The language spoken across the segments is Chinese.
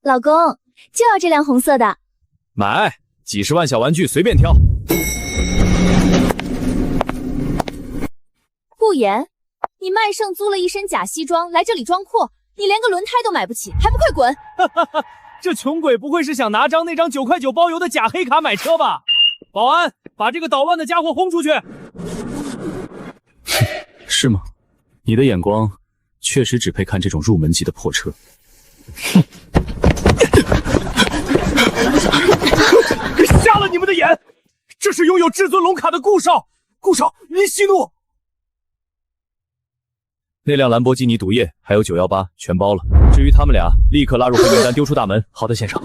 老公，就要这辆红色的。买，几十万小玩具随便挑。顾言，你卖剩租了一身假西装来这里装阔，你连个轮胎都买不起，还不快滚！这穷鬼不会是想拿那张9块9包邮的假黑卡买车吧？保安，把这个捣乱的家伙轰出去！是吗？你的眼光确实只配看这种入门级的破车。瞎了你们的眼！这是拥有至尊龙卡的顾少，顾少，您息怒。那辆兰博基尼毒液还有918全包了，至于他们俩，立刻拉入黑名单，丢出大门。好的，先生。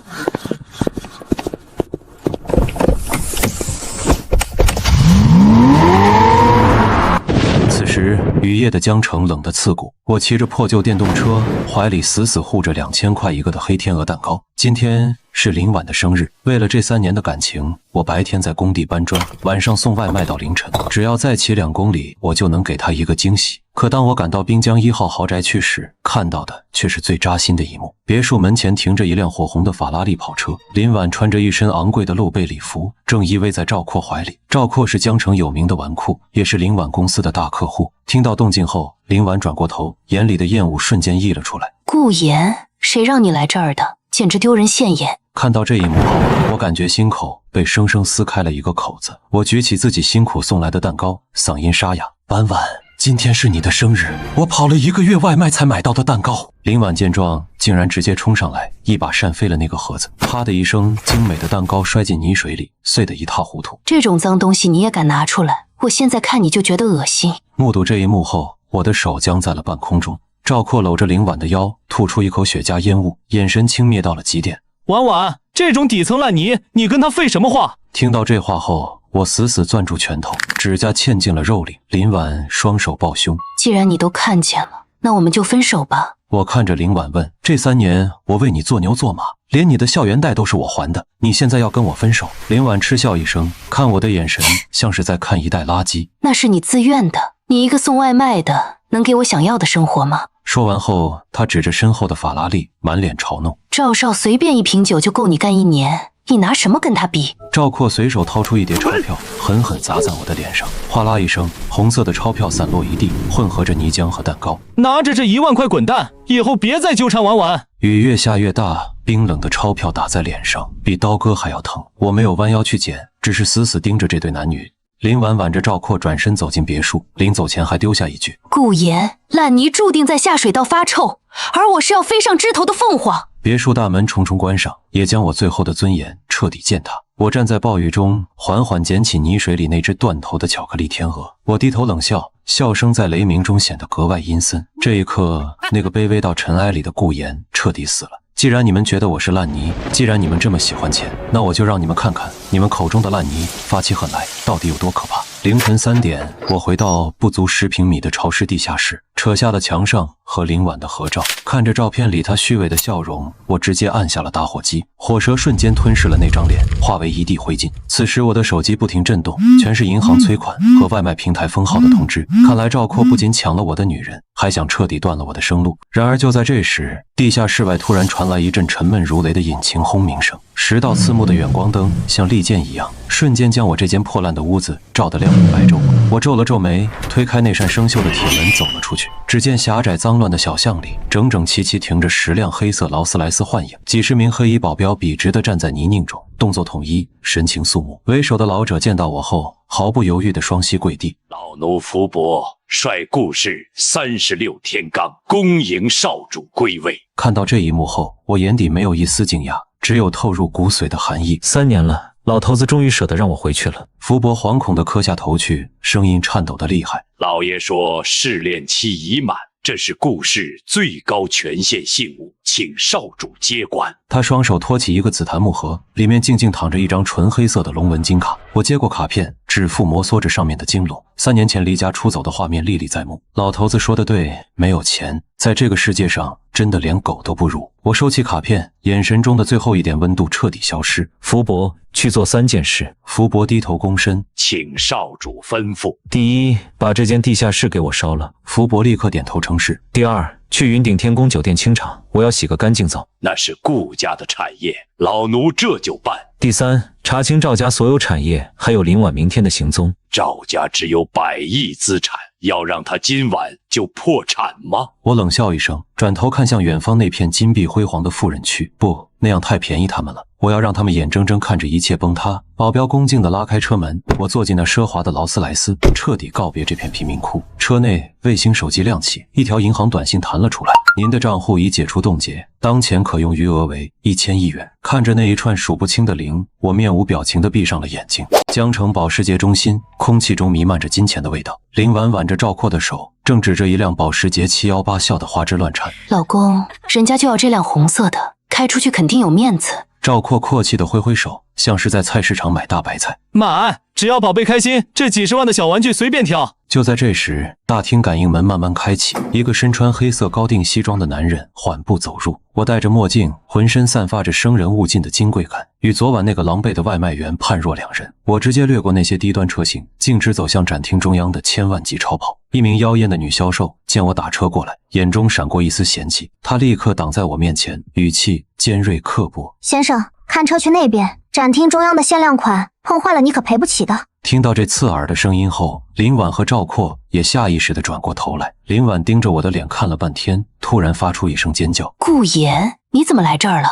此时雨夜的江城冷得刺骨，我骑着破旧电动车，怀里死死护着2000块一个的黑天鹅蛋糕。今天是林婉的生日，为了这3年的感情，我白天在工地搬砖，晚上送外卖到凌晨，只要再骑2公里，我就能给她一个惊喜。可当我赶到滨江1号豪宅区时，看到的却是最扎心的一幕。别墅门前停着一辆火红的法拉利跑车，林婉穿着一身昂贵的露背礼服，正依偎在赵括怀里。赵括是江城有名的纨绔，也是林婉公司的大客户。听到动静后，林婉转过头，眼里的厌恶瞬间溢了出来。顾言，谁让你来这儿的？简直丢人现眼！看到这一幕后，我感觉心口被生生撕开了一个口子。我举起自己辛苦送来的蛋糕，嗓音沙哑：“婉婉，今天是你的生日，我跑了1个月外卖才买到的蛋糕。”林婉见状，竟然直接冲上来，一把扇飞了那个盒子，啪的一声，精美的蛋糕摔进泥水里，碎得一塌糊涂。这种脏东西你也敢拿出来？我现在看你就觉得恶心。目睹这一幕后，我的手僵在了半空中。赵括搂着林婉的腰，吐出一口雪茄烟雾，眼神轻蔑到了极点。婉婉，这种底层烂泥，你跟他废什么话？听到这话后，我死死攥住拳头，指甲嵌进了肉里。林婉双手抱胸，既然你都看见了，那我们就分手吧。我看着林婉问：“这3年我为你做牛做马，连你的校园贷都是我还的，你现在要跟我分手？”林婉嗤笑一声，看我的眼神像是在看一袋垃圾。那是你自愿的，你一个送外卖的，能给我想要的生活吗？说完后，他指着身后的法拉利，满脸嘲弄：“赵少随便1瓶酒就够你干1年，你拿什么跟他比？”赵括随手掏出一叠钞票，狠狠砸在我的脸上，哗啦一声，红色的钞票散落一地，混合着泥浆和蛋糕。拿着这1万块滚蛋，以后别再纠缠婉婉。雨越下越大，冰冷的钞票打在脸上，比刀割还要疼。我没有弯腰去捡，只是死死盯着这对男女。林婉挽着赵括转身走进别墅，临走前还丢下一句：“顾言，烂泥注定在下水道发臭，而我是要飞上枝头的凤凰。”别墅大门重重关上，也将我最后的尊严彻底践踏。我站在暴雨中，缓缓捡起泥水里那只断头的巧克力天鹅。我低头冷笑，笑声在雷鸣中显得格外阴森。这一刻，那个卑微到尘埃里的顾言彻底死了。既然你们觉得我是烂泥，既然你们这么喜欢钱，那我就让你们看看你们口中的烂泥发起狠来到底有多可怕。凌晨3点，我回到不足10平米的潮湿地下室，扯下了墙上和林婉的合照。看着照片里她虚伪的笑容，我直接按下了打火机，火舌瞬间吞噬了那张脸，化为一地灰烬。此时我的手机不停震动，全是银行催款和外卖平台封号的通知。看来赵括不仅抢了我的女人，还想彻底断了我的生路。然而就在这时，地下室外突然传来一阵沉闷如雷的引擎轰鸣声，10道刺目的远光灯像利剑一样，瞬间将我这间破烂的屋子照得亮如白昼。我皱了皱眉，推开那扇生锈的铁门走了出去。只见狭窄脏乱的小巷里，整整齐齐停着10辆黑色劳斯莱斯幻影，几十名黑衣保镖笔直地站在泥泞中，动作统一，神情肃穆。为首的老者见到我后，毫不犹豫地双膝跪地：“老奴福伯率顾氏36天罡，恭迎少主归位。”看到这一幕后，我眼底没有一丝惊讶，只有透入骨髓的寒意。3年了，老头子终于舍得让我回去了。福伯惶恐地磕下头去，声音颤抖得厉害：“老爷说试炼期已满，这是顾氏最高权限信物，请少主接管。”他双手托起一个紫檀木盒，里面静静躺着一张纯黑色的龙纹金卡。我接过卡片，指腹摩挲着上面的金龙。3年前离家出走的画面历历在目。老头子说的对，没有钱，在这个世界上真的连狗都不如。我收起卡片，眼神中的最后一点温度彻底消失。福伯，去做3件事。福伯低头躬身：“请少主吩咐。”第一，把这间地下室给我烧了。福伯立刻点头称是。第二，去云顶天宫酒店清场，我要洗个干净澡。那是顾家的产业，老奴这就办。第三，查清赵家所有产业，还有林婉明天的行踪。赵家只有100亿资产，要让他今晚就破产吗？我冷笑一声，转头看向远方那片金碧辉煌的富人区。不，那样太便宜他们了。我要让他们眼睁睁看着一切崩塌。保镖恭敬地拉开车门，我坐进那奢华的劳斯莱斯，彻底告别这片贫民窟。车内卫星手机亮起，一条银行短信弹了出来：您的账户已解除冻结，当前可用余额为1000亿元。看着那一串数不清的零，我面无表情地闭上了眼睛。江城保时捷中心，空气中弥漫着金钱的味道。林婉挽着赵括的手，正指着一辆保时捷718，笑得花枝乱颤。老公，人家就要这辆红色的，开出去肯定有面子。赵括阔气地挥挥手，像是在菜市场买大白菜。满，只要宝贝开心，这几十万的小玩具随便挑。就在这时，大厅感应门慢慢开启，一个身穿黑色高定西装的男人缓步走入。我戴着墨镜，浑身散发着生人勿近的金贵感，与昨晚那个狼狈的外卖员判若两人。我直接掠过那些低端车型，径直走向展厅中央的千万级超跑。一名妖艳的女销售见我打车过来，眼中闪过一丝嫌弃，她立刻挡在我面前，语气尖锐刻薄：先生，看车去那边，展厅中央的限量款，碰坏了你可赔不起的。听到这刺耳的声音后，林婉和赵括也下意识地转过头来。林婉盯着我的脸看了半天，突然发出一声尖叫：顾言，你怎么来这儿了？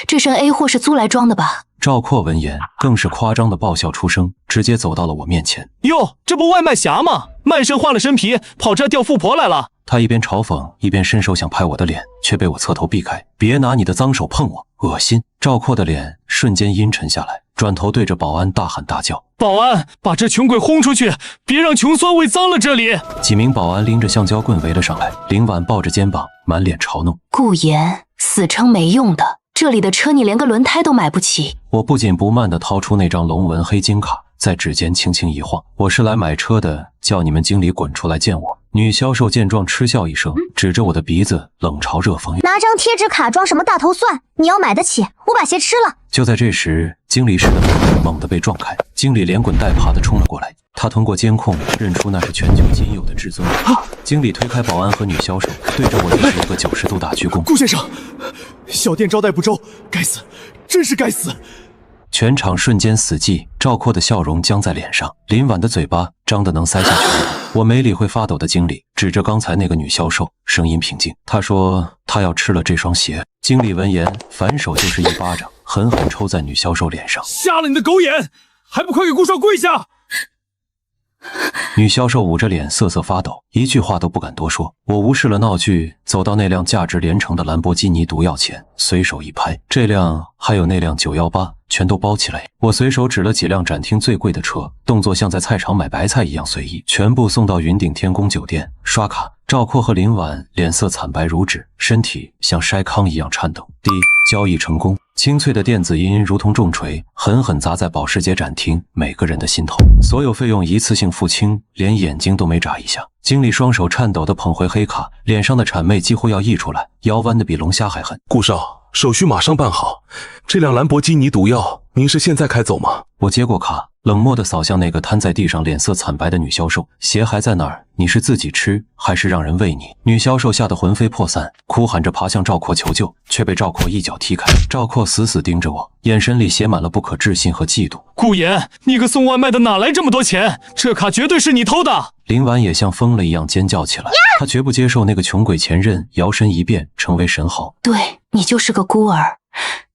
这身 A 货是租来装的吧？赵括闻言更是夸张的爆笑出声，直接走到了我面前。哟，这不外卖侠吗？满身换了身皮，跑这钓富婆来了。他一边嘲讽，一边伸手想拍我的脸，却被我侧头避开。别拿你的脏手碰我，恶心！赵括的脸瞬间阴沉下来，转头对着保安大喊大叫：保安，把这穷鬼轰出去，别让穷酸味脏了这里！几名保安拎着橡胶棍围了上来，林婉抱着肩膀，满脸嘲弄：顾言，死撑没用的，这里的车你连个轮胎都买不起。我不紧不慢地掏出那张龙纹黑金卡，在指尖轻轻一晃：我是来买车的，叫你们经理滚出来见我。女销售见状嗤笑一声，指着我的鼻子冷嘲热讽：拿张贴纸卡装什么大头蒜？你要买得起，我把鞋吃了。就在这时，经理室的门猛地被撞开，经理连滚带爬地冲了过来。他通过监控认出那是全球仅有的至尊。经理推开保安和女销售，对着我就是一个90度大鞠躬：顾先生，小店招待不周，该死，真是该死！全场瞬间死寂，赵括的笑容僵在脸上，林婉的嘴巴张得能塞下去。我没理会发抖的经理，指着刚才那个女销售，声音平静：她说她要吃了这双鞋。经理闻言反手就是一巴掌，狠狠抽在女销售脸上。瞎了你的狗眼，还不快给顾少跪下！女销售捂着脸瑟瑟发抖，一句话都不敢多说。我无视了闹剧，走到那辆价值连城的兰博基尼毒药前，随手一拍，这辆还有那辆918全都包起来。我随手指了几辆展厅最贵的车，动作像在菜场买白菜一样随意，全部送到云顶天宫酒店刷卡。赵括和林婉脸色惨白如纸，身体像筛糠一样颤抖。交易成功。清脆的电子音如同重锤，狠狠砸在保时捷展厅每个人的心头。所有费用一次性付清，连眼睛都没眨一下。经理双手颤抖地捧回黑卡，脸上的谄媚几乎要溢出来，腰弯得比龙虾还狠。顾少，手续马上办好。这辆兰博基尼毒药，您是现在开走吗？我接过卡，冷漠地扫向那个瘫在地上脸色惨白的女销售，鞋还在哪儿？你是自己吃还是让人喂你？女销售吓得魂飞魄散，哭喊着爬向赵括求救，却被赵括一脚踢开。赵括死死盯着我，眼神里写满了不可置信和嫉妒。顾言，你个送外卖的哪来这么多钱？这卡绝对是你偷的！林婉也像疯了一样尖叫起来，她绝不接受那个穷鬼前任摇身一变成为神豪。对，你就是个孤儿。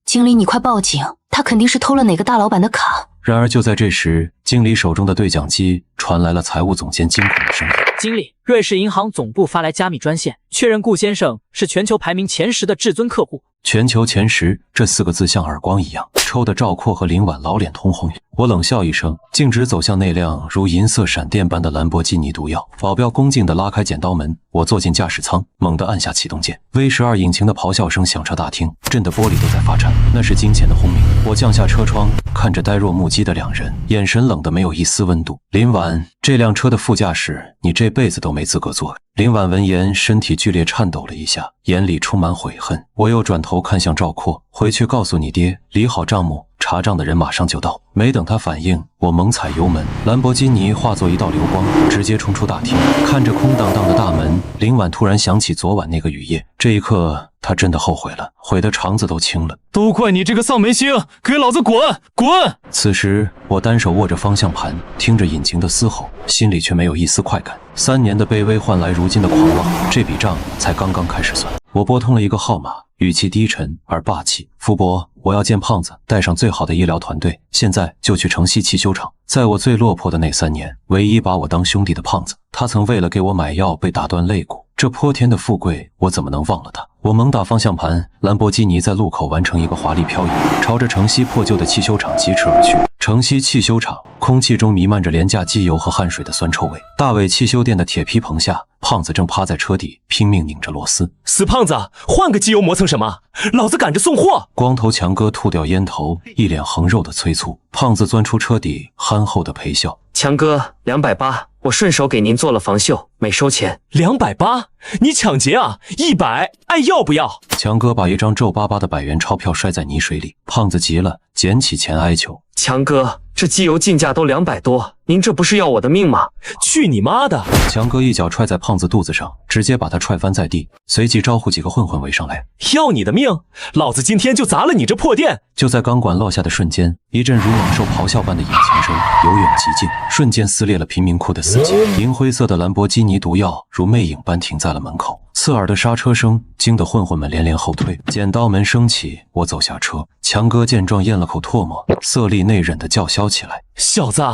经理，你快报警，他肯定是偷了哪个大老板的卡。然而就在这时，经理手中的对讲机传来了财务总监惊恐的声音：经理，瑞士银行总部发来加密专线，确认顾先生是全球排名前10的至尊客户。全球前10这4个字像耳光一样，抽得赵括和林婉老脸通红。我冷笑一声，径直走向那辆如银色闪电般的兰博基尼毒药。保镖恭敬地拉开剪刀门，我坐进驾驶舱，猛地按下启动键。V12引擎的咆哮声响彻大厅，震得玻璃都在发颤，那是金钱的轰鸣。我降下车窗，看着呆若木鸡的两人，眼神冷得没有一丝温度。林婉，这辆车的副驾驶，你这辈子都没资格坐。林婉闻言，身体剧烈颤抖了一下，眼里充满悔恨。我又转头看向赵括，回去告诉你爹，理好账目，查账的人马上就到。没等他反应，我猛踩油门，兰博基尼化作一道流光，直接冲出大厅。看着空荡荡的大门，林婉突然想起昨晚那个雨夜，这一刻他真的后悔了，悔得肠子都青了。都怪你这个丧门星，给老子滚滚！此时我单手握着方向盘，听着引擎的嘶吼，心里却没有一丝快感。3年的卑微换来如今的狂妄，这笔账才刚刚开始算。我拨通了一个号码，语气低沉而霸气：“福伯，我要见胖子，带上最好的医疗团队，现在就去城西汽修厂。”在我最落魄的那3年，唯一把我当兄弟的胖子，他曾为了给我买药被打断肋骨。这泼天的富贵，我怎么能忘了他？我猛打方向盘，兰博基尼在路口完成一个华丽漂移，朝着城西破旧的汽修厂疾驰而去。城西汽修厂，空气中弥漫着廉价机油和汗水的酸臭味。大伟汽修店的铁皮棚下，胖子正趴在车底拼命拧着螺丝。死胖子，换个机油磨蹭什么？老子赶着送货！光头强哥吐掉烟头，一脸横肉的催促。胖子钻出车底，憨厚的陪笑：“强哥，280，我顺手给您做了防锈，没收钱。280？你抢劫啊！100，爱要不要？”强哥把一张皱巴巴的100元钞票摔在泥水里，胖子急了，捡起钱哀求：“强哥，这机油进价都200多，您这不是要我的命吗？”去你妈的！强哥一脚踹在胖子肚子上，直接把他踹翻在地，随即招呼几个混混围上来：“要你的命！老子今天就砸了你这破店！”就在钢管落下的瞬间，一阵如猛兽咆哮般的引擎声由远及近，瞬间撕裂了贫民窟的死寂。银灰色的兰博基尼毒药如魅影般停在了门口，刺耳的刹车声惊得混混们连连后退。剪刀门升起，我走下车。强哥见状咽了口唾沫，色厉内荏地叫嚣起来：“小子，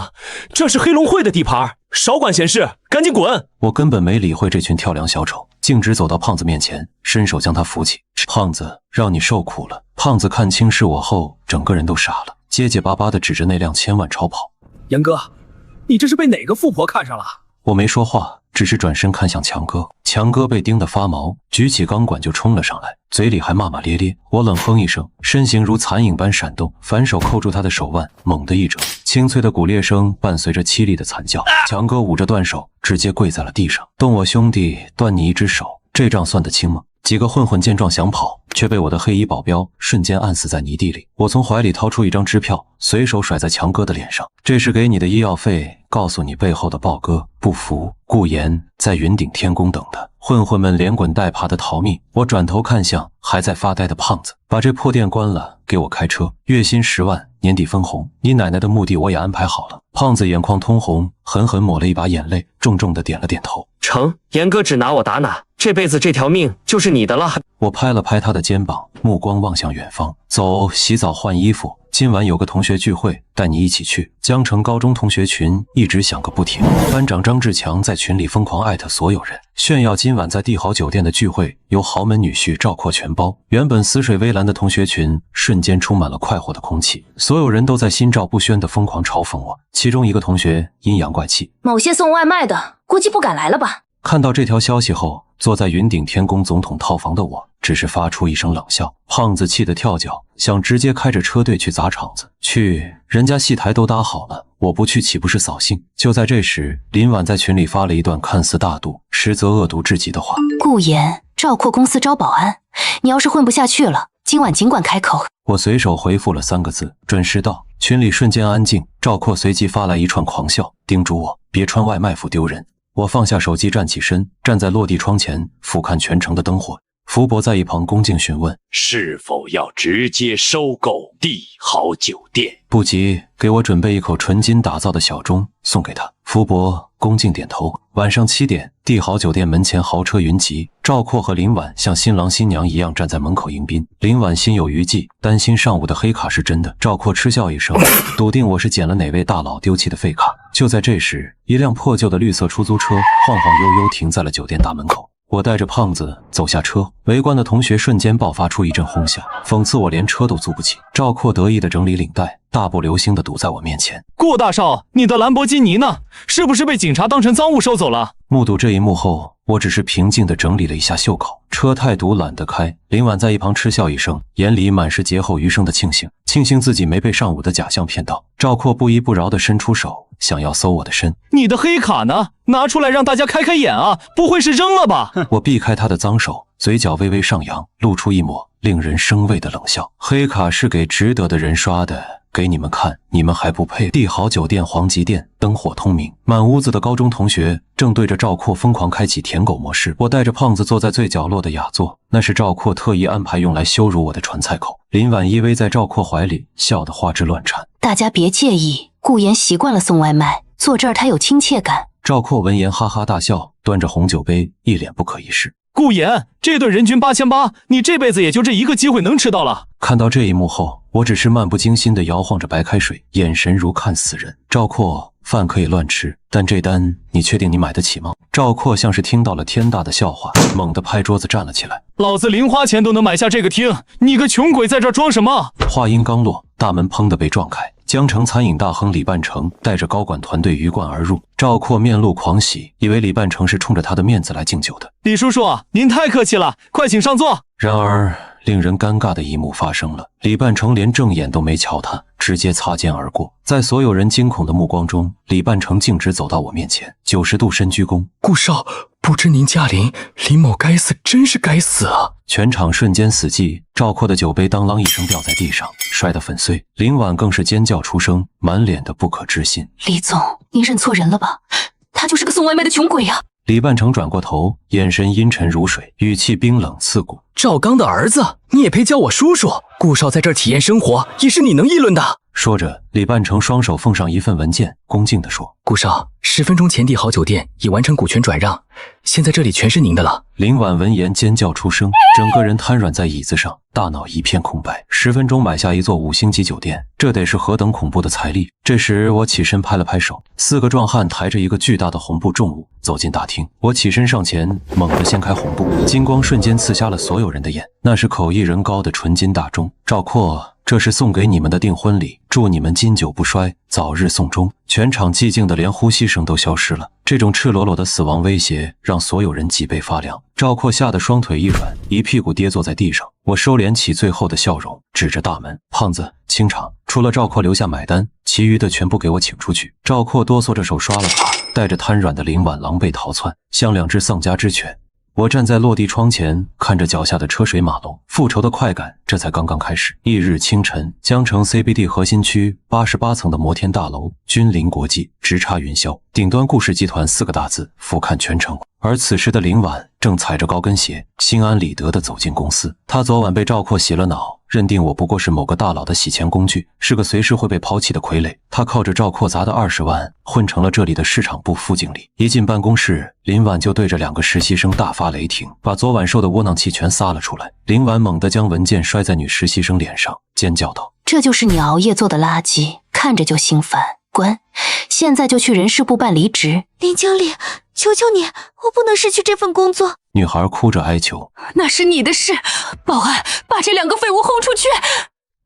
这是黑龙会的地盘，少管闲事，赶紧滚！”我根本没理会这群跳梁小丑，径直走到胖子面前，伸手将他扶起：“胖子，让你受苦了。”胖子看清是我后，整个人都傻了，结结巴巴地指着那辆千万超跑：“杨哥，你这是被哪个富婆看上了？”我没说话，只是转身看向强哥。强哥被盯得发毛，举起钢管就冲了上来，嘴里还骂骂咧咧。我冷哼一声，身形如残影般闪动，反手扣住他的手腕，猛地一折，清脆的骨裂声伴随着凄厉的惨叫。强哥捂着断手，直接跪在了地上：“动我兄弟，断你一只手，这账算得清吗？”几个混混见状想跑，却被我的黑衣保镖瞬间按死在泥地里。我从怀里掏出一张支票，随手甩在强哥的脸上：“这是给你的医药费，告诉你背后的豹哥，不服，顾岩在云顶天宫等他。”混混们连滚带爬的逃命。我转头看向还在发呆的胖子：“把这破店关了，给我开车，月薪10万，年底分红，你奶奶的墓地我也安排好了。”胖子眼眶通红，狠狠抹了一把眼泪，重重的点了点头：“成，严哥只拿我打哪，这辈子这条命就是你的了。”我拍了拍他的肩膀，目光望向远方：“走，洗澡换衣服，今晚有个同学聚会，带你一起去。”江城高中同学群一直响个不停，班长张志强在群里疯狂艾特所有人，炫耀今晚在帝豪酒店的聚会由豪门女婿赵括全包。原本死水微澜的同学群瞬间充满了快活的空气，所有人都在心照不宣地疯狂嘲讽我。其中一个同学阴阳怪气：“某些送外卖的估计不敢来了吧？”看到这条消息后，坐在云顶天宫总统套房的我只是发出一声冷笑。胖子气得跳脚，想直接开着车队去砸场子。去，人家戏台都搭好了，我不去岂不是扫兴？就在这时，林婉在群里发了一段看似大度，实则恶毒至极的话：“顾岩，赵括公司招保安，你要是混不下去了，今晚尽管开口。”我随手回复了3个字：“准时到。”群里瞬间安静。赵括随即发来一串狂笑，叮嘱我别穿外卖服丢人。我放下手机，站起身，站在落地窗前俯瞰全城的灯火。福伯在一旁恭敬询问：“是否要直接收购帝豪酒店？”不急，给我准备一口纯金打造的小钟送给他。福伯恭敬点头。晚上7点，帝豪酒店门前豪车云集，赵括和林婉像新郎新娘一样站在门口迎宾。林婉心有余悸，担心上午的黑卡是真的。赵括嗤笑一声，笃定我是捡了哪位大佬丢弃的废卡。就在这时，一辆破旧的绿色出租车晃晃悠悠停在了酒店大门口。我带着胖子走下车，围观的同学瞬间爆发出一阵哄笑，讽刺我连车都租不起。赵括得意地整理领带，大步流星地堵在我面前：“顾大少，你的兰博基尼呢？是不是被警察当成赃物收走了？”目睹这一幕后，我只是平静地整理了一下袖口。车太堵，懒得开。林婉在一旁嗤笑一声，眼里满是劫后余生的庆幸自己没被上午的假象骗到。赵括不依不饶地伸出手，想要搜我的身。“你的黑卡呢？拿出来让大家开开眼啊！不会是扔了吧？”我避开他的脏手，嘴角微微上扬，露出一抹令人生畏的冷笑。黑卡是给值得的人刷的，给你们看，你们还不配？帝豪酒店皇极殿灯火通明，满屋子的高中同学正对着赵括疯狂开启舔狗模式。我带着胖子坐在最角落的雅座，那是赵括特意安排用来羞辱我的传菜口。林婉依偎在赵括怀里，笑得花枝乱颤。大家别介意，顾言习惯了送外卖，坐这儿他有亲切感。赵括闻言哈哈大笑，端着红酒杯，一脸不可一世。顾言，这顿人均8800，你这辈子也就这一个机会能吃到了。看到这一幕后，我只是漫不经心地摇晃着白开水，眼神如看死人。赵括，饭可以乱吃，但这单你确定你买得起吗？赵括像是听到了天大的笑话，猛地拍桌子站了起来。老子零花钱都能买下这个厅，你个穷鬼在这装什么？话音刚落，大门砰地被撞开，江城餐饮大亨李半城带着高管团队鱼贯而入。赵括面露狂喜，以为李半城是冲着他的面子来敬酒的。李叔叔，您太客气了，快请上座。然而令人尴尬的一幕发生了，李半城连正眼都没瞧他，直接擦肩而过。在所有人惊恐的目光中，李半城径直走到我面前，90度深鞠躬。顾少，不知您驾临，林某该死，真是该死啊！全场瞬间死寂，赵括的酒杯当啷一声掉在地上，摔得粉碎。林婉更是尖叫出声，满脸的不可置信。李总，您认错人了吧？他就是个送外卖的穷鬼呀！李半城转过头，眼神阴沉如水，语气冰冷刺骨。赵刚的儿子，你也配叫我叔叔？顾少在这儿体验生活，也是你能议论的。说着，李半城双手奉上一份文件，恭敬地说：顾少，10分钟前帝豪酒店已完成股权转让，现在这里全是您的了。林婉闻言尖叫出声，整个人瘫软在椅子上，大脑一片空白。10分钟买下一座5星级酒店，这得是何等恐怖的财力。这时我起身拍了拍手，4个壮汉抬着一个巨大的红布重物走进大厅。我起身上前，猛地掀开红布，金光瞬间刺瞎了所有人的眼。那是口艺人高的纯金大钟。赵括，这是送给你们的订婚礼，祝你们经久不衰，早日送终。全场寂静的连呼吸声都消失了。这种赤裸裸的死亡威胁让所有人脊背发凉。赵括吓得双腿一软，一屁股跌坐在地上。我收敛起最后的笑容，指着大门：胖子，清场。除了赵括留下买单，其余的全部给我请出去。赵括哆嗦着手刷了卡，带着瘫软的林婉狼狈逃窜，像2只丧家之犬。我站在落地窗前，看着脚下的车水马龙，复仇的快感这才刚刚开始。翌日清晨，江城 CBD 核心区88层的摩天大楼，君临国际，直插云霄，顶端顾氏集团4个大字俯瞰全城。而此时的林婉正踩着高跟鞋，心安理得地走进公司。她昨晚被赵括洗了脑，认定我不过是某个大佬的洗钱工具，是个随时会被抛弃的傀儡。她靠着赵括砸的20万，混成了这里的市场部副经理。一进办公室，林婉就对着2个实习生大发雷霆，把昨晚受的窝囊气全撒了出来。林婉猛地将文件摔在女实习生脸上，尖叫道：这就是你熬夜做的垃圾，看着就心烦，滚！现在就去人事部办离职。林经理，求求你，我不能失去这份工作。女孩哭着哀求。那是你的事，保安，把这2个废物轰出去！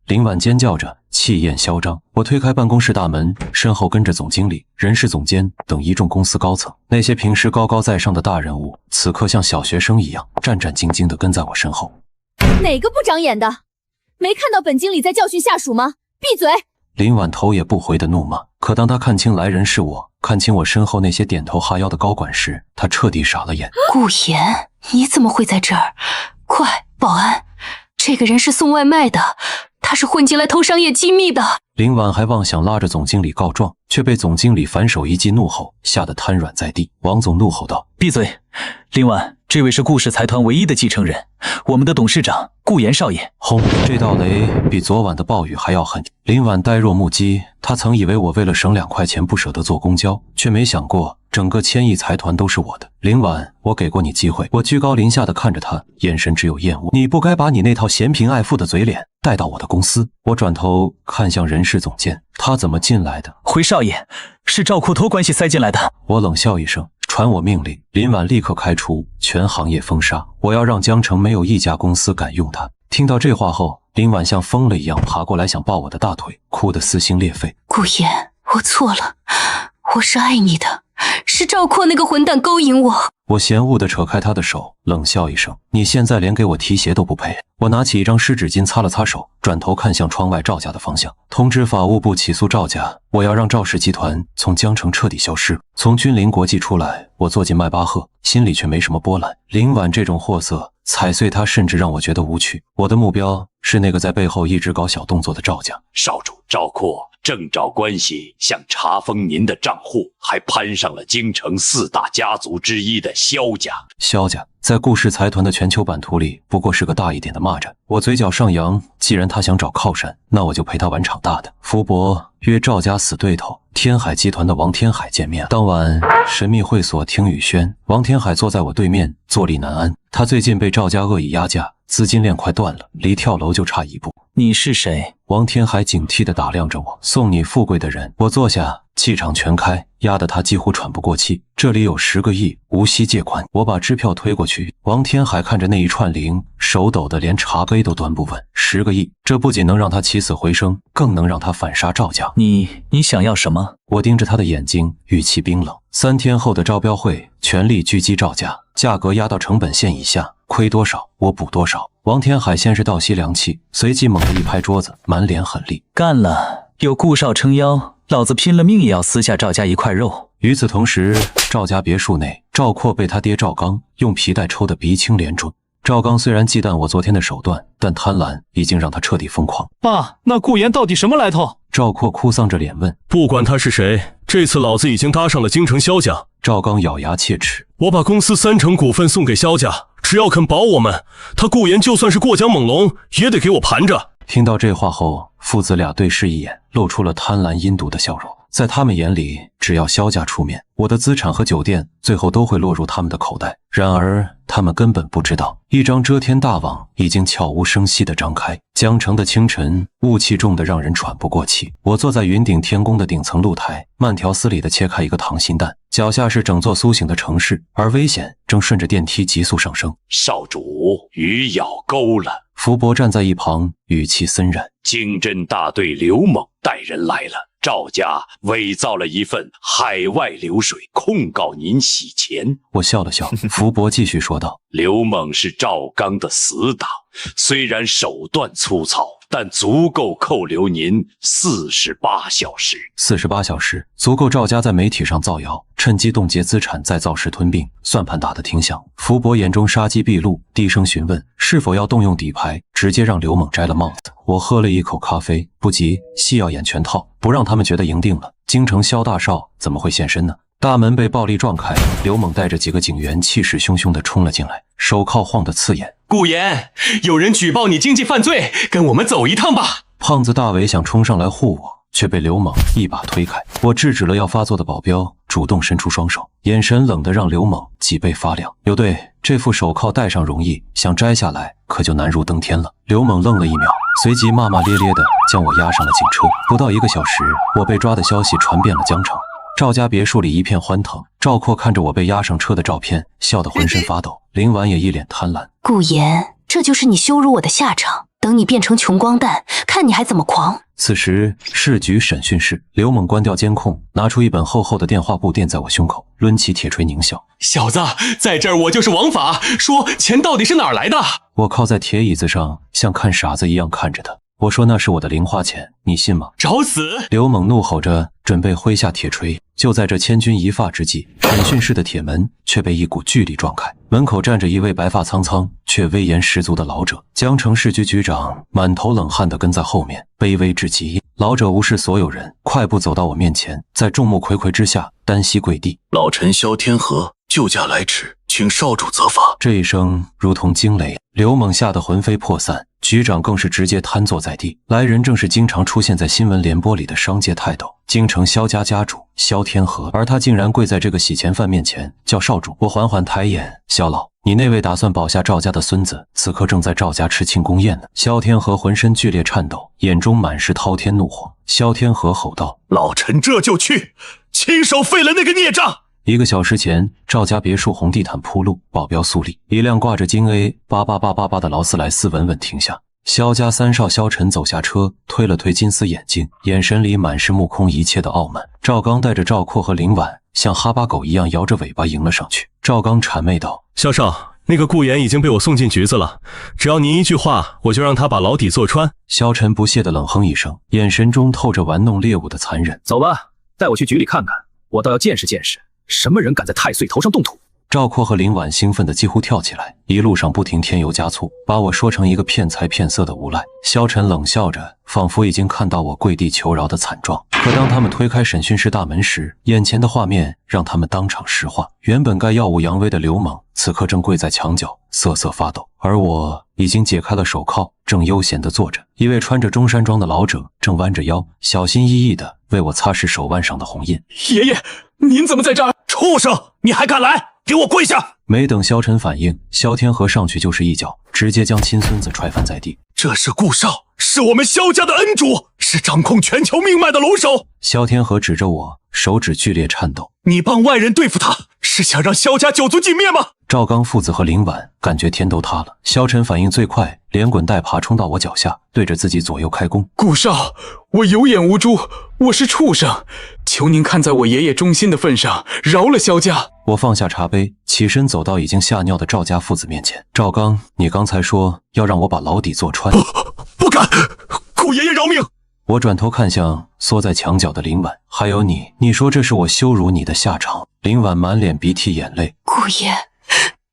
林婉尖叫着，气焰嚣张。我推开办公室大门，身后跟着总经理、人事总监等一众公司高层。那些平时高高在上的大人物，此刻像小学生一样战战兢兢地跟在我身后。哪个不长眼的？没看到本经理在教训下属吗？闭嘴！林婉头也不回的怒骂。可当他看清来人是我，看清我身后那些点头哈腰的高管时，他彻底傻了眼。顾言，你怎么会在这儿？快，保安，这个人是送外卖的，他是混进来偷商业机密的。林婉还妄想拉着总经理告状，却被总经理反手一记怒吼，吓得瘫软在地。王总怒吼道：闭嘴！林婉，这位是顾氏财团唯一的继承人，我们的董事长顾言少爷。轰！这道雷比昨晚的暴雨还要狠。林婉呆若木鸡，他曾以为我为了省2块钱不舍得坐公交，却没想过整个千亿财团都是我的。林婉，我给过你机会。我居高临下的看着他，眼神只有厌恶。你不该把你那套嫌贫爱富的嘴脸带到我的公司。我转头看向人事总监，他怎么进来的？回少爷，是赵括托关系塞进来的。我冷笑一声，传我命令，林婉立刻开除，全行业封杀。我要让江城没有一家公司敢用他。听到这话后，林婉像疯了一样爬过来想抱我的大腿，哭得撕心裂肺。顾言，我错了，我是爱你的，是赵括那个混蛋勾引我。我嫌恶地扯开他的手，冷笑一声：“你现在连给我提鞋都不配。”我拿起一张湿纸巾擦了擦手，转头看向窗外赵家的方向，通知法务部起诉赵家，我要让赵氏集团从江城彻底消失。从君临国际出来，我坐进迈巴赫，心里却没什么波澜。林婉这种货色，踩碎它甚至让我觉得无趣。我的目标是那个在背后一直搞小动作的赵家。少主，赵括正找关系想查封您的账户，还攀上了京城4大家族之一的萧家。萧家在顾氏财团的全球版图里不过是个大一点的蚂蚱。我嘴角上扬，既然他想找靠山，那我就陪他玩场大的。福伯约赵家死对头天海集团的王天海见面。当晚神秘会所听雨轩，王天海坐在我对面，坐立难安。他最近被赵家恶意压价，资金链快断了，离跳楼就差一步。你是谁？王天海警惕地打量着我。送你富贵的人。我坐下，气场全开，压得他几乎喘不过气。这里有10个亿，无息借款。我把支票推过去，王天海看着那一串零，手抖得连茶杯都端不稳。10个亿，这不仅能让他起死回生，更能让他反杀赵家。你想要什么？我盯着他的眼睛，语气冰冷。3天后的招标会，全力狙击赵家，价格压到成本线以下，亏多少我补多少。王天海先是倒吸凉气，随即猛地一拍桌子，满脸狠厉：“干了！有顾少撑腰，老子拼了命也要撕下赵家一块肉！”与此同时，赵家别墅内，赵括被他爹赵刚用皮带抽得鼻青脸肿。赵刚虽然忌惮我昨天的手段，但贪婪已经让他彻底疯狂。爸，那顾言到底什么来头？赵括哭丧着脸问。不管他是谁，这次老子已经搭上了京城萧家。赵刚咬牙切齿。我把公司30%股份送给萧家，只要肯保我们，他顾言就算是过江猛龙，也得给我盘着。听到这话后，父子俩对视一眼，露出了贪婪阴毒的笑容。在他们眼里，只要萧家出面，我的资产和酒店最后都会落入他们的口袋。然而他们根本不知道，一张遮天大网已经悄无声息地张开。江城的清晨，雾气重得让人喘不过气。我坐在云顶天宫的顶层露台，慢条斯理地切开一个溏心蛋，脚下是整座苏醒的城市，而危险正顺着电梯急速上升。少主，鱼咬钩了。福伯站在一旁，语气森然。经侦大队刘猛带人来了，赵家伪造了一份海外流水，控告您洗钱。我笑了笑，福伯继续说道：刘猛是赵刚的死党，虽然手段粗糙，但足够扣留您48小时。48小时足够赵家在媒体上造谣，趁机冻结资产，再造势吞并。算盘打得挺响。福伯眼中杀机毕露，低声询问是否要动用底牌，直接让刘猛摘了帽子。我喝了一口咖啡，不急，戏要演全套，不让他们觉得赢定了。京城萧大少怎么会现身呢？大门被暴力撞开，刘猛带着几个警员气势汹汹地冲了进来，手铐晃得刺眼。顾言，有人举报你经济犯罪，跟我们走一趟吧。胖子大伟想冲上来护我，却被刘猛一把推开。我制止了要发作的保镖，主动伸出双手，眼神冷得让刘猛脊背发凉。有对，这副手铐戴上容易，想摘下来可就难如登天了。刘猛愣了一秒，随即骂骂咧咧地将我押上了警车。不到1个小时，我被抓的消息传遍了江城。赵家别墅里一片欢腾，赵括看着我被押上车的照片，笑得浑身发抖。林婉也一脸贪婪。顾言，这就是你羞辱我的下场，等你变成穷光蛋，看你还怎么狂。此时市局审讯室，刘猛关掉监控，拿出一本厚厚的电话簿垫在我胸口，抡起铁锤狞笑：小子，在这儿我就是王法，说钱到底是哪儿来的？我靠在铁椅子上，像看傻子一样看着他。我说那是我的零花钱，你信吗？找死！刘猛怒吼着，准备挥下铁锤。就在这千钧一发之际，审讯室的铁门却被一股巨力撞开，门口站着一位白发苍苍却威严十足的老者。江城市局局长满头冷汗地跟在后面，卑微至极。老者无视所有人，快步走到我面前，在众目睽睽之下单膝跪地：老臣萧天河救驾来迟，请少主责罚。这一声如同惊雷，刘猛吓得魂飞魄散，局长更是直接瘫坐在地。来人正是经常出现在新闻联播里的商界泰斗，京城萧家家主萧天河，而他竟然跪在这个洗钱犯面前叫少主。我缓缓抬眼：萧老，你那位打算保下赵家的孙子，此刻正在赵家吃庆功宴呢。萧天河浑身剧烈颤抖，眼中满是滔天怒火。萧天河吼道：老臣这就去，亲手废了那个孽障。1个小时前，赵家别墅红地毯铺路，保镖肃立，一辆挂着京 A 88888的劳斯莱斯稳稳停下。萧家三少萧晨走下车，推了推金丝眼镜，眼神里满是目空一切的傲慢。赵刚带着赵括和林婉像哈巴狗一样摇着尾巴迎了上去。赵刚谄媚道：萧少，那个顾言已经被我送进局子了，只要您一句话，我就让他把牢底坐穿。萧晨不屑地冷哼一声，眼神中透着玩弄猎物的残忍。走吧，带我去局里看看，我倒要见识见识，什么人敢在太岁头上动土。赵括和林婉兴奋得几乎跳起来，一路上不停添油加醋，把我说成一个骗财骗色的无赖。萧晨冷笑着，仿佛已经看到我跪地求饶的惨状。可当他们推开审讯室大门时，眼前的画面让他们当场石化。原本该耀武扬威的刘猛，此刻正跪在墙角瑟瑟发抖，而我已经解开了手铐，正悠闲地坐着。一位穿着中山装的老者正弯着腰，小心翼翼地为我擦拭手腕上的红印。爷爷，您怎么在这儿？畜生，你还敢来？给我跪下！没等萧晨反应，萧天河上去就是一脚，直接将亲孙子踹翻在地。这是顾少，是我们萧家的恩主，是掌控全球命脉的龙首。萧天河指着我，手指剧烈颤抖。你帮外人对付他，是想让萧家九族尽灭吗？赵刚父子和林婉感觉天都塌了。萧晨反应最快，连滚带爬冲到我脚下，对着自己左右开弓。顾少，我有眼无珠，我是畜生，求您看在我爷爷忠心的份上，饶了萧家。我放下茶杯，起身走到已经吓尿的赵家父子面前。赵刚，你刚才说要让我把牢底坐穿。不敢，顾爷爷饶命！我转头看向缩在墙角的林婉，还有你，你说这是我羞辱你的下场。林婉满脸鼻涕眼泪。顾爷，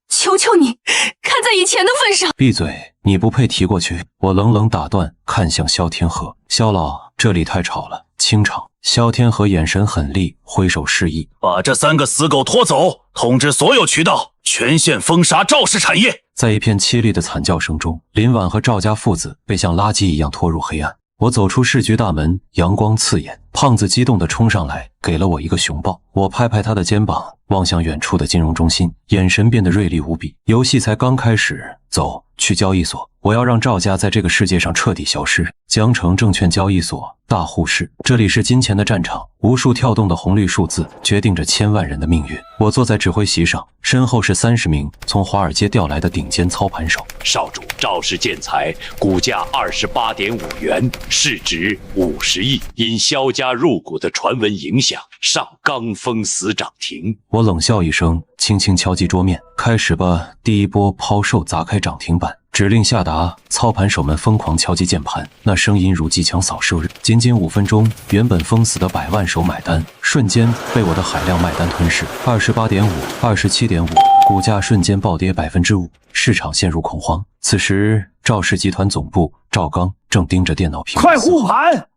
求求你，看在以前的份上。闭嘴，你不配提过去。我冷冷打断，看向萧天河。萧老，这里太吵了，清场。萧天河眼神狠厉，挥手示意，把这3个死狗拖走，通知所有渠道，全县封杀赵氏产业。在一片凄厉的惨叫声中，林婉和赵家父子被像垃圾一样拖入黑暗。我走出市局大门，阳光刺眼，胖子激动地冲上来，给了我一个熊抱。我拍拍他的肩膀，望向远处的金融中心，眼神变得锐利无比。游戏才刚开始，走，去交易所，我要让赵家在这个世界上彻底消失。江城证券交易所大户室，这里是金钱的战场，无数跳动的红绿数字决定着千万人的命运。我坐在指挥席上，身后是30名从华尔街调来的顶尖操盘手。少主赵氏建材股价28.5元，市值50亿，因萧家入股的传闻影响，上刚封死涨停。我冷笑一声，轻轻敲击桌面，开始吧。第一波抛售砸开涨停板，指令下达，操盘手们疯狂敲击键盘，那声音如机枪扫射。仅仅5分钟，原本封死的100万手买单，瞬间被我的海量卖单吞噬。28.5、27.5，股价瞬间暴跌5%，市场陷入恐慌。此时，赵氏集团总部赵刚正盯着电脑屏幕，快护盘，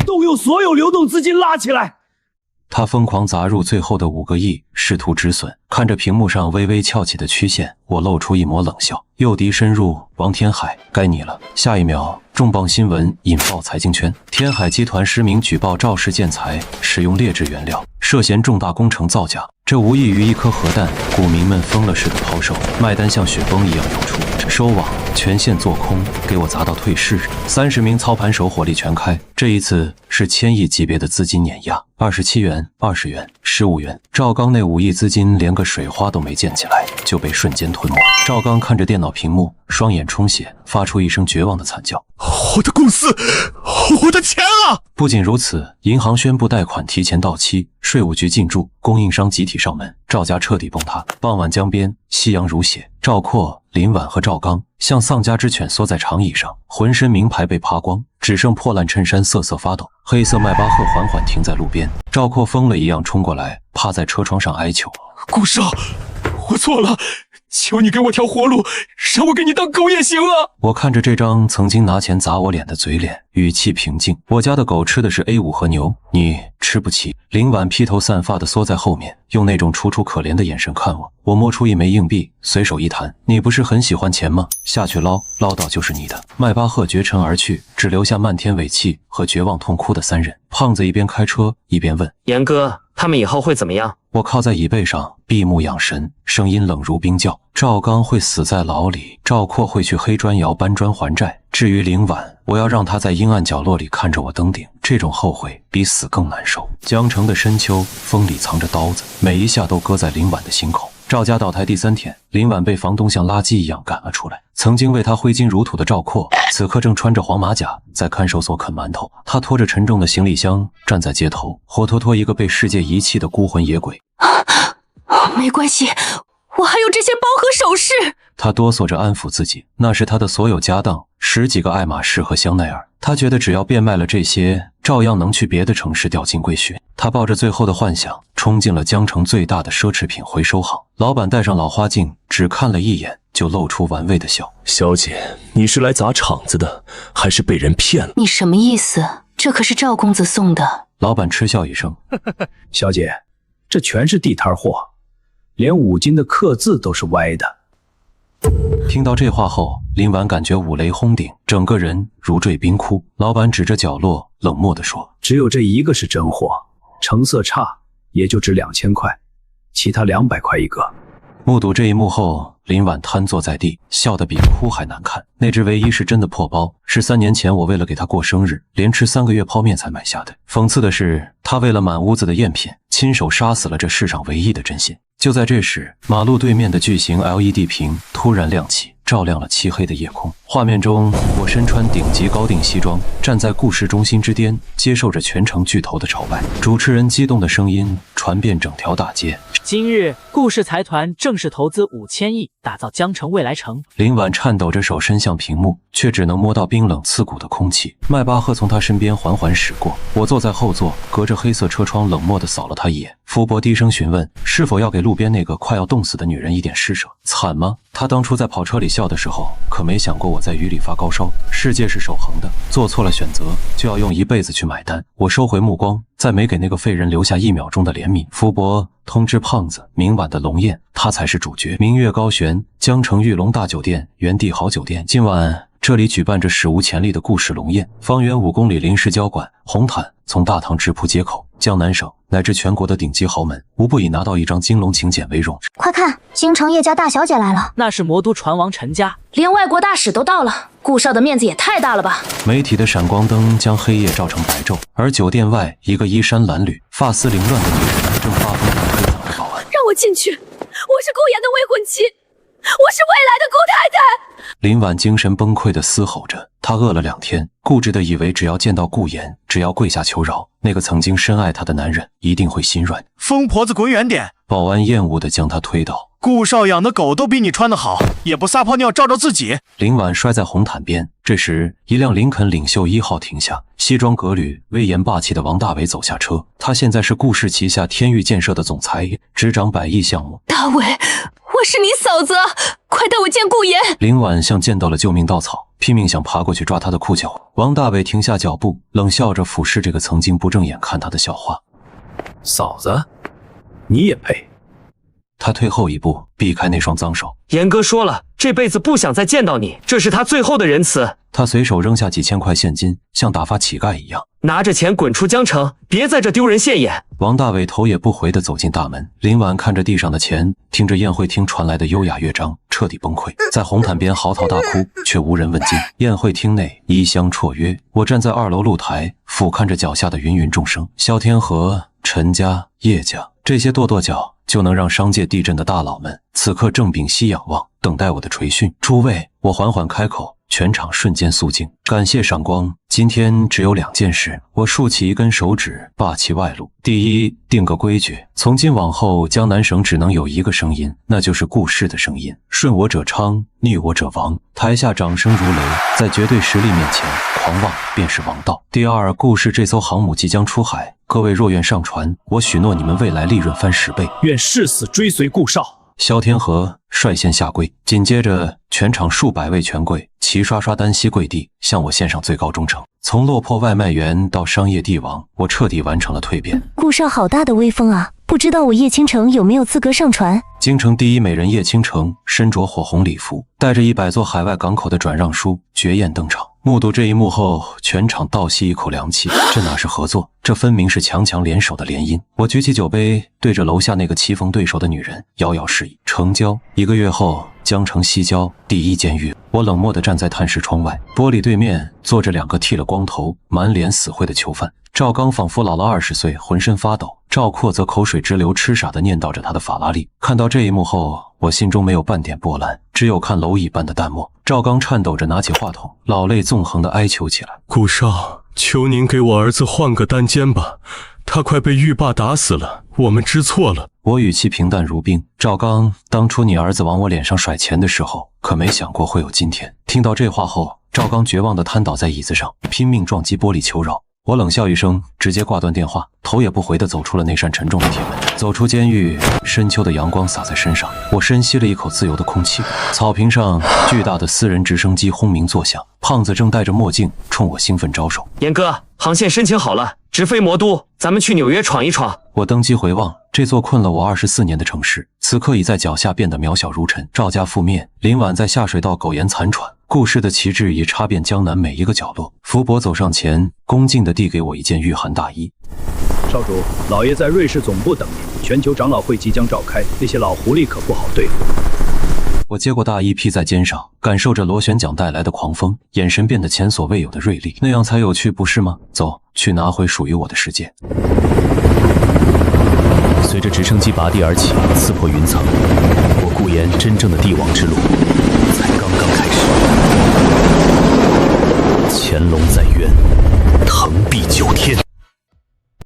动用所有流动资金拉起来。他疯狂砸入最后的5个亿，试图止损。看着屏幕上微微翘起的曲线，我露出一抹冷笑。诱敌深入，王天海，该你了。下一秒，重磅新闻引爆财经圈，天海集团实名举报赵氏建材使用劣质原料，涉嫌重大工程造假。这无异于一颗核弹，股民们疯了似的抛售，卖单像雪崩一样涌出。收网，全线做空，给我砸到退市。30名操盘手火力全开，这一次是1000亿级别的资金碾压。27元、20元、15元，赵刚那5亿资金连个水花都没溅起来，就被瞬间吞没。赵刚看着电脑屏幕，双眼充血，发出一声绝望的惨叫：我的公司，我的钱啊！不仅如此，银行宣布贷款提前到期，税务局进驻，供应商集体上门，赵家彻底崩塌。傍晚江边，夕阳如血，赵括、林婉和赵刚像丧家之犬缩在长椅上，浑身名牌被扒光，只剩破烂衬衫瑟瑟发抖。黑色迈巴赫缓缓停在路边，赵括疯了一样冲过来，趴在车窗上哀求：顾少，我错了，求你给我条活路，让我给你当狗也行啊！我看着这张曾经拿钱砸我脸的嘴脸，语气平静：我家的狗吃的是 A5 和牛，你吃不起。林婉披头散发的缩在后面，用那种楚楚可怜的眼神看我。我摸出1枚硬币，随手一弹：你不是很喜欢钱吗？下去捞，捞到就是你的。迈巴赫绝尘而去，只留下漫天尾气和绝望痛哭的3人。胖子一边开车一边问：严哥，他们以后会怎么样？我靠在椅背上，闭目养神，声音冷如冰窖：赵刚会死在牢里，赵括会去黑砖窑搬砖还债。至于林婉，我要让他在阴暗角落里看着我登顶，这种后悔比死更难受。江城的深秋，风里藏着刀子，每一下都割在林婉的心口。赵家倒台第3天，林婉被房东像垃圾一样赶了出来。曾经为他挥金如土的赵括，此刻正穿着黄马甲在看守所啃馒头。他拖着沉重的行李箱站在街头，活脱脱一个被世界遗弃的孤魂野鬼。没关系，我还有这些包和首饰。他哆嗦着安抚自己，那是他的所有家当，10几个爱马仕和香奈儿。他觉得只要变卖了这些，照样能去别的城市钓金龟婿。他抱着最后的幻想，冲进了江城最大的奢侈品回收行。老板戴上老花镜，只看了一眼就露出玩味的笑。小姐，你是来砸场子的，还是被人骗了？你什么意思？这可是赵公子送的。老板嗤笑一声，小姐，这全是地摊货，连5金的刻字都是歪的。听到这话后，林婉感觉五雷轰顶，整个人如坠冰窟。老板指着角落冷漠地说，只有这一个是真货，成色差，也就值2000块，其他200块一个。目睹这一幕后，林婉瘫坐在地，笑得比哭还难看。那只唯一是真的破包，是3年前我为了给她过生日，连吃3个月泡面才买下的。讽刺的是，她为了满屋子的赝品，亲手杀死了这世上唯一的真心。就在这时，马路对面的巨型 LED 屏突然亮起，照亮了漆黑的夜空。画面中，我身穿顶级高定西装，站在故事中心之巅，接受着全城巨头的朝拜。主持人激动的声音传遍整条大街。今日，顾氏财团正式投资5000亿，打造江城未来城。林婉颤抖着手伸向屏幕，却只能摸到冰冷刺骨的空气。迈巴赫从他身边缓缓驶过，我坐在后座，隔着黑色车窗冷漠地扫了他一眼。福伯低声询问，是否要给路边那个快要冻死的女人一点施舍？惨吗？他当初在跑车里笑的时候，可没想过我在雨里发高烧。世界是守恒的，做错了选择，就要用一辈子去买单。我收回目光，再没给那个废人留下1秒钟的怜悯。福伯通知胖子，明晚的龙宴，他才是主角。明月高悬，江城玉龙大酒店，原地好酒店。今晚这里举办着史无前例的故事龙宴，方圆5公里临时交管，红毯从大堂直铺街口，江南省乃至全国的顶级豪门无不以拿到一张金龙请柬为荣。快看，京城叶家大小姐来了，那是魔都传王陈家，连外国大使都到了，顾少的面子也太大了吧！媒体的闪光灯将黑夜照成白昼，而酒店外，一个衣衫褴褛、发丝凌乱的女人正发疯地推搡着保安。让我进去，我是顾言的未婚妻，我是未来的顾太太。林婉精神崩溃地嘶吼着，她饿了2天，固执地以为只要见到顾言，只要跪下求饶，那个曾经深爱她的男人一定会心软。疯婆子滚远点！保安厌恶地将她推倒。顾少养的狗都比你穿得好，也不撒泡尿照照自己。林婉摔在红毯边，这时一辆林肯领袖1号停下，西装革履、威严霸气的王大伟走下车。他现在是顾氏旗下天域建设的总裁，执掌100亿项目。大伟，我是你嫂子，快带我见顾言！林婉像见到了救命稻草，拼命想爬过去抓他的裤脚。王大伟停下脚步，冷笑着俯视这个曾经不正眼看他的笑话。嫂子，你也配？他退后一步，避开那双脏手。严哥说了，这辈子不想再见到你，这是他最后的仁慈。他随手扔下几千块现金，像打发乞丐一样，拿着钱滚出江城，别在这丢人现眼。王大伟头也不回地走进大门。林婉看着地上的钱，听着宴会厅传来的优雅乐章，彻底崩溃，在红毯边嚎啕大哭，却无人问津。宴会厅内衣香绰约，我站在2楼露台，俯瞰着脚下的芸芸众生。萧天河、陈家、叶家，这些跺跺脚就能让商界地震的大佬们，此刻正屏息仰望，等待我的垂训。诸位，我缓缓开口，全场瞬间肃静。感谢赏光，今天只有2件事。我竖起一根手指，霸气外露。第一，定个规矩，从今往后，江南省只能有一个声音，那就是顾氏的声音。顺我者昌，逆我者亡。台下掌声如雷，在绝对实力面前，狂妄便是王道。第二，顾氏这艘航母即将出海，各位若愿上船，我许诺你们未来利润翻10倍。愿誓死追随顾少。萧天河率先下跪，紧接着全场数百位权贵齐刷刷单膝跪地，向我献上最高忠诚。从落魄外卖员到商业帝王，我彻底完成了蜕变。顾少好大的威风啊！不知道我叶倾城有没有资格上船？京城第一美人叶倾城身着火红礼服，带着100座海外港口的转让书绝艳登场。目睹这一幕后，全场倒吸一口凉气。这哪是合作，这分明是强强联手的联姻。我举起酒杯，对着楼下那个棋逢对手的女人遥遥示意，成交。1个月后，江城西郊第1监狱，我冷漠地站在探视窗外，玻璃对面坐着2个剃了光头、满脸死灰的囚犯。赵刚仿佛老了20岁，浑身发抖。赵括则口水直流，痴傻地念叨着他的法拉利。看到这一幕后，我心中没有半点波澜，只有看蝼蚁般的淡漠。赵刚颤抖着拿起话筒，老泪纵横地哀求起来：“顾少，求您给我儿子换个单间吧，他快被狱霸打死了，我们知错了。”我语气平淡如冰：“赵刚，当初你儿子往我脸上甩钱的时候，可没想过会有今天。”听到这话后，赵刚绝望地瘫倒在椅子上，拼命撞击玻璃求饶。我冷笑一声，直接挂断电话，头也不回地走出了那扇沉重的铁门。走出监狱，深秋的阳光洒在身上，我深吸了一口自由的空气。草坪上，巨大的私人直升机轰鸣作响，胖子正戴着墨镜冲我兴奋招手：“严哥，航线申请好了，直飞魔都，咱们去纽约闯一闯。”我登机回望，这座困了我24年的城市，此刻已在脚下变得渺小如尘。赵家覆灭，林婉在下水道苟延残喘，故事的旗帜已插遍江南每一个角落。福伯走上前，恭敬地递给我一件御寒大衣。少主，老爷在瑞士总部等您，全球长老会即将召开，那些老狐狸可不好对付。我接过大衣披在肩上，感受着螺旋桨带来的狂风，眼神变得前所未有的锐利，那样才有趣，不是吗？走，去拿回属于我的世界。随着直升机拔地而起，刺破云层，我顾言真正的帝王之路才刚刚开始。潜龙在渊，腾壁九天。